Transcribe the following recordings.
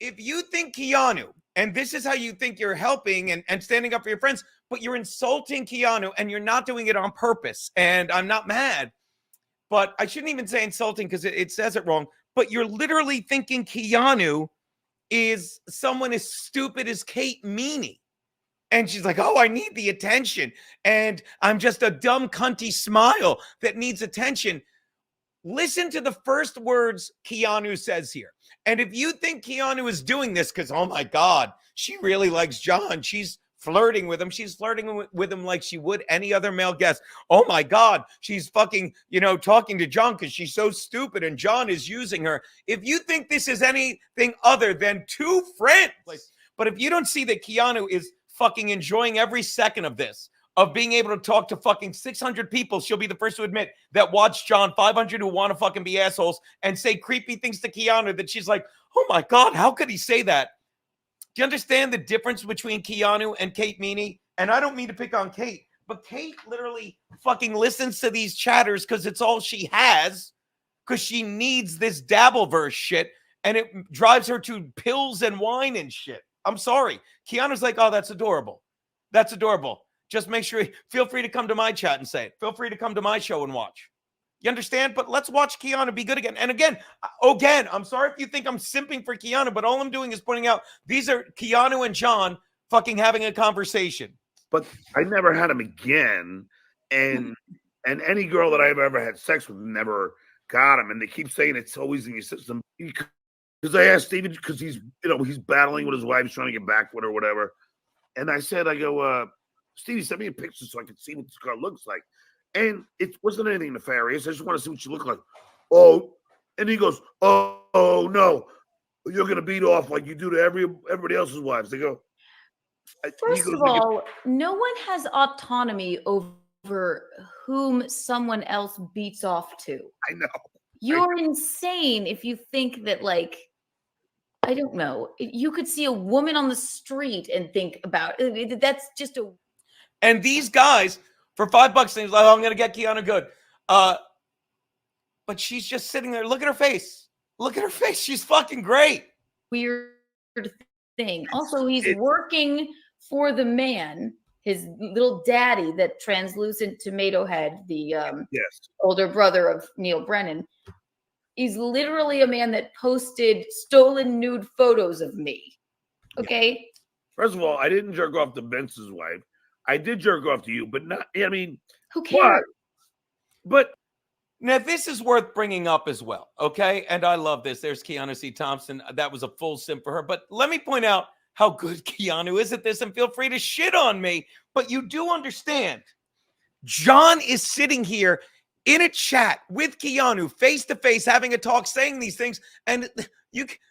if you think Keanu, and this is how you think you're helping and standing up for your friends, but you're insulting Keanu and you're not doing it on purpose. And I'm not mad, but I shouldn't even say insulting because it says it wrong. But you're literally thinking Keanu is someone as stupid as Kate Meany. And she's like, oh, I need the attention. And I'm just a dumb, cunty smile that needs attention. Listen to the first words Keanu says here. And if you think Keanu is doing this because, oh my God, she really likes John. She's flirting with him. She's flirting with him like she would any other male guest. Oh my God, she's fucking, talking to John because she's so stupid and John is using her. If you think this is anything other than two friends, but if you don't see that Keanu is fucking enjoying every second of this, of being able to talk to fucking 600 people, she'll be the first to admit, that watch John, 500 who want to fucking be assholes and say creepy things to Keanu that she's like, oh my God, how could he say that? Do you understand the difference between Keanu and Kate Meany? And I don't mean to pick on Kate, but Kate literally fucking listens to these chatters because it's all she has, because she needs this Dabbleverse shit, and it drives her to pills and wine and shit. I'm sorry. Keanu's like, oh, that's adorable. That's adorable. Just make sure, feel free to come to my chat and say it. Feel free to come to my show and watch. You understand? But let's watch Keanu be good again. And again, I'm sorry if you think I'm simping for Keanu, but all I'm doing is pointing out these are Keanu and John fucking having a conversation. But I never had him again. And any girl that I've ever had sex with never got him. And they keep saying it's always in your system. Because I asked Steven, because he's battling with his wife, he's trying to get back with her, whatever. And I go, Stevie, send me a picture so I can see what this girl looks like. And it wasn't anything nefarious. I just want to see what she looked like. Oh, and he goes, oh no, you're going to beat off like you do to everybody else's wives. They go. First of all, no one has autonomy over whom someone else beats off to. I know. You're insane if you think that, I don't know. You could see a woman on the street and think about it. That's just a. And these guys, for $5, they're like, oh, I'm going to get Keanu good. But she's just sitting there. Look at her face. Look at her face. She's fucking great. Weird thing. Also, he's working for the man, his little daddy, that translucent tomato head, the older brother of Neil Brennan. He's literally a man that posted stolen nude photos of me. Okay? First of all, I didn't jerk off to Vince's wife. I did jerk off to you, but not, who cares? But now this is worth bringing up as well, okay? And I love this. There's Keanu C. Thompson. That was a full simp for her. But let me point out how good Keanu is at this, and feel free to shit on me. But you do understand, John is sitting here in a chat with Keanu, face to face, having a talk, saying these things, and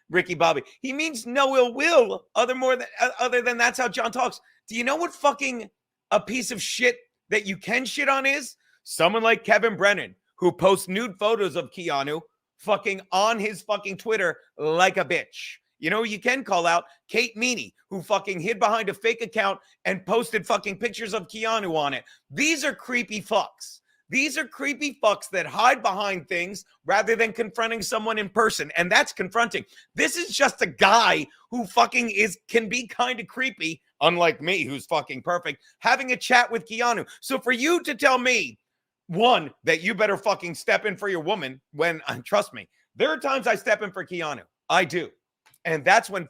Ricky Bobby, he means no ill will. Other than that's how John talks. Do you know what fucking a piece of shit that you can shit on is? Someone like Kevin Brennan, who posts nude photos of Keanu fucking on his fucking Twitter like a bitch. You know, you can call out Kate Meany, who fucking hid behind a fake account and posted fucking pictures of Keanu on it. These are creepy fucks. These are creepy fucks that hide behind things rather than confronting someone in person. And that's confronting. This is just a guy who fucking can be kind of creepy, unlike me, who's fucking perfect, having a chat with Keanu. So for you to tell me, one, that you better fucking step in for your woman when, trust me, there are times I step in for Keanu. I do. And that's when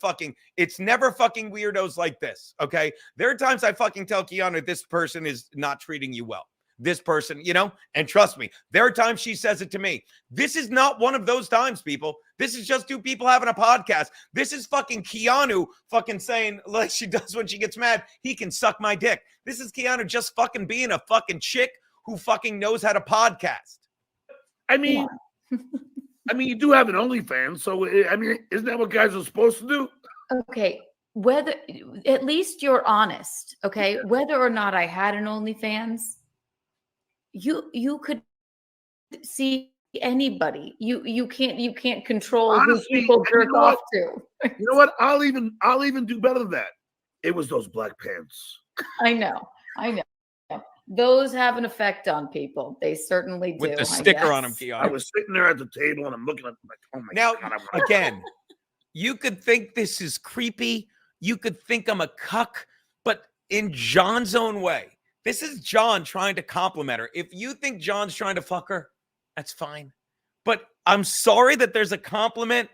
it's never fucking weirdos like this, okay? There are times I fucking tell Keanu, this person is not treating you well. This person, and trust me, there are times she says it to me. This is not one of those times, people. This is just two people having a podcast. This is fucking Keanu fucking saying, like she does when she gets mad, he can suck my dick. This is Keanu just fucking being a fucking chick who fucking knows how to podcast. I mean, you do have an OnlyFans, so isn't that what guys are supposed to do? Okay, whether at least you're honest, okay? Whether or not I had an OnlyFans, you could see anybody. You can't control who people jerk off to. You know what? I'll even do better than that. It was those black pants. I know. Those have an effect on people. They certainly do. With the sticker on them, Keanu. I was sitting there at the table and I'm looking at them like, oh my God. Now, again, You could think this is creepy. You could think I'm a cuck, but in John's own way, this is John trying to compliment her. If you think John's trying to fuck her, that's fine. But I'm sorry that there's a compliment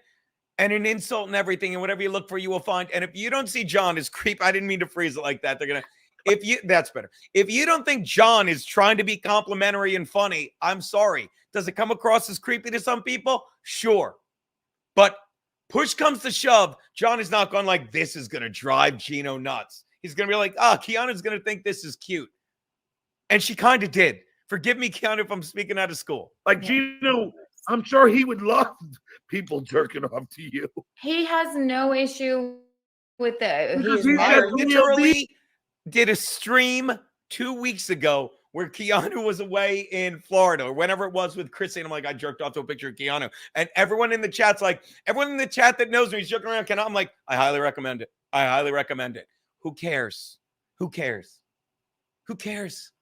and an insult and everything, and whatever you look for, you will find. And if you don't see John as creep, I didn't mean to freeze it like that. That's better. If you don't think John is trying to be complimentary and funny, I'm sorry. Does it come across as creepy to some people? Sure. But push comes to shove, John is not going like, this is going to drive Geno nuts. He's going to be like, Keanu's going to think this is cute. And she kind of did. Forgive me, Keanu, if I'm speaking out of school. Like, Geno, I'm sure he would love people jerking off to you. He has no issue with that. Because He's never literally did a stream 2 weeks ago where Keanu was away in Florida or whenever it was with Chrissy. And I'm like, I jerked off to a picture of Keanu. And everyone in the chat's like, everyone in the chat that knows me, he's joking around. I'm like, I highly recommend it. I highly recommend it. Who cares? Who cares? Who cares?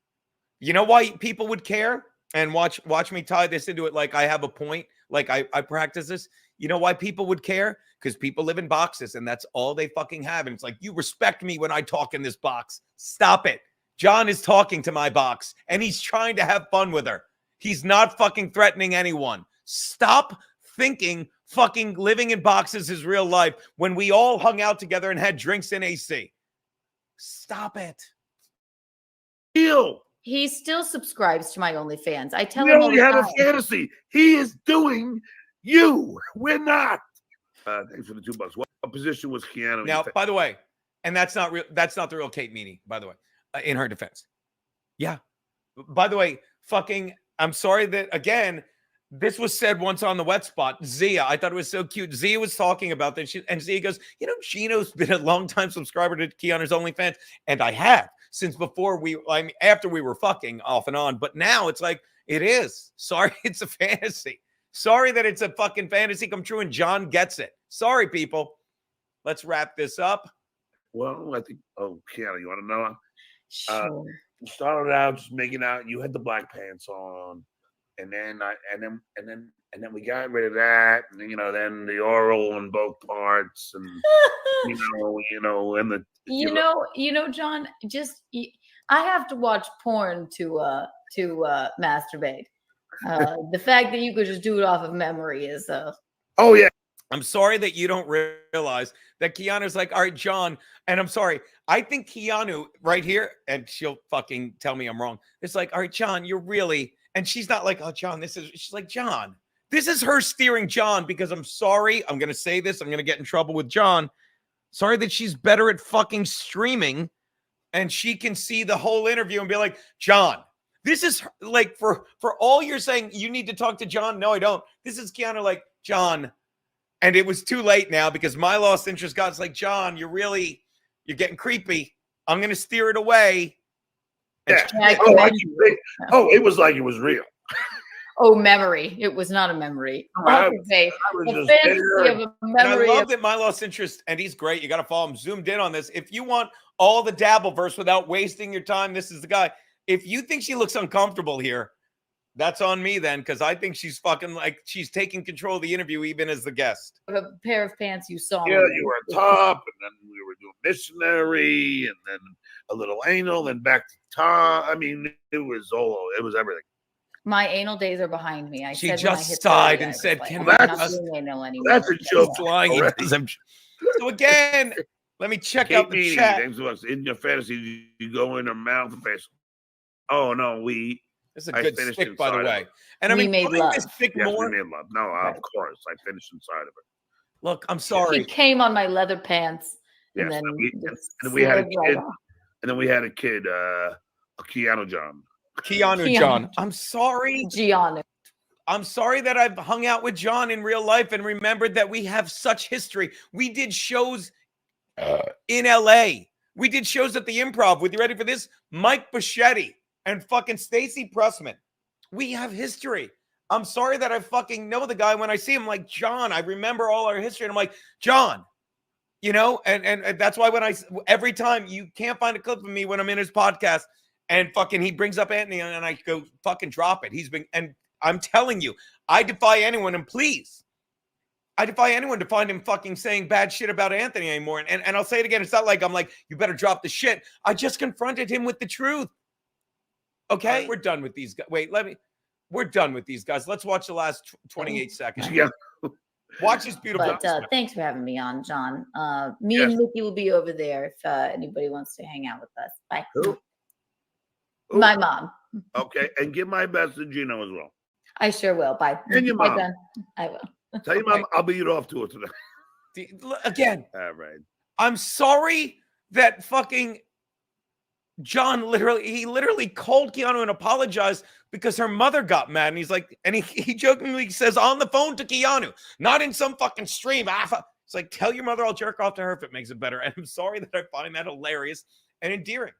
You know why people would care? And watch me tie this into it like I have a point, like I practice this. You know why people would care? Because people live in boxes and that's all they fucking have. And it's like, you respect me when I talk in this box. Stop it. John is talking to my box and he's trying to have fun with her. He's not fucking threatening anyone. Stop thinking fucking living in boxes is real life when we all hung out together and had drinks in AC. Stop it. Ew. He still subscribes to my OnlyFans. I tell We him all only the had time. a fantasy. He is doing you. We're not. Thanks for the $2. What position was Keanu? Now, by the way, and that's not real. That's not the real Kate Meany, by the way, in her defense. Yeah. By the way, I'm sorry that, again, this was said once on the wet spot. Zia, I thought it was so cute. Zia was talking about this, and Zia goes, Geno's been a long-time subscriber to Keanu's OnlyFans, and I have since before after we were fucking off and on, but now it's like, it is. Sorry, it's a fantasy. Sorry that it's a fucking fantasy come true, and John gets it. Sorry, people. Let's wrap this up. Well, I think, Keanu, you want to know? Sure. You started out just making out. You had the black pants on, and then we got rid of that. And, then the oral in both parts, and and the John. I have to watch porn to masturbate. The fact that you could just do it off of memory is oh yeah. I'm sorry that you don't realize that Keanu's like, all right, John, and I'm sorry. I think Keanu right here, and she'll fucking tell me I'm wrong. It's like, all right, John, you're really, and she's not like, oh, John, she's like, John, this is her steering John because I'm sorry. I'm going to say this. I'm going to get in trouble with John. Sorry that she's better at fucking streaming and she can see the whole interview and be like, John, this is like for all you're saying, you need to talk to John. No, I don't. This is Keanu like, John. And it was too late now because my lost interest God's like, John, you're getting creepy. I'm going to steer it away. Yeah. It was like it was real. Oh, memory. It was not a memory. I was just a memory. And I love that my lost interest, and he's great. You got to follow him. Zoomed in on this. If you want all the Dabbleverse without wasting your time, this is the guy. If you think she looks uncomfortable here, that's on me then, because I think she's fucking like she's taking control of the interview even as the guest. A pair of pants you saw. Yeah, you were top, and then we were doing missionary, and then a little anal, and back to top. I mean, it was everything. My anal days are behind me. She just sighed and said, "Can we just?" That's a joke. Lying. So again, let me check out the chat. In your fantasy, you go in her mouth and face. Oh no, we. It's a good stick, by the way. And I mean, made love. Yes, we made love. No, of course, I finished inside of it. Look, I'm sorry. He came on my leather pants. Yes, and then we had a kid. And then we had a kid, Keanu John. Keanu John. I'm sorry. Keanu. I'm sorry that I've hung out with John in real life and remembered that we have such history. We did shows in LA. We did shows at the Improv with, you ready for this? Mike Bichetti and fucking Stacey Pressman. We have history. I'm sorry that I fucking know the guy. When I see him, like, John, I remember all our history. And I'm like, John, and that's why every time you can't find a clip of me when I'm in his podcast and fucking he brings up Anthony and I go fucking drop it. And I'm telling you, I defy anyone. And please, I defy anyone to find him fucking saying bad shit about Anthony anymore. And I'll say it again. It's not like I'm like, you better drop the shit. I just confronted him with the truth. Okay? We're done with these guys. Wait, we're done with these guys. Let's watch the last 28 seconds. Yeah. Watch this beautiful. But thanks for having me on, John. Me and Nikki will be over there if anybody wants to hang out with us. Bye. Who? My mom. Okay, and give my best to Geno as well. I sure will. Bye. And your mom. Bye, I will. Tell your mom I'll beat it off to her today. Again, All right. I'm sorry that fucking John literally called Keanu and apologized because her mother got mad. And he's like, and he jokingly says on the phone to Keanu, not in some fucking stream. It's like, tell your mother I'll jerk off to her if it makes it better. And I'm sorry that I find that hilarious and endearing.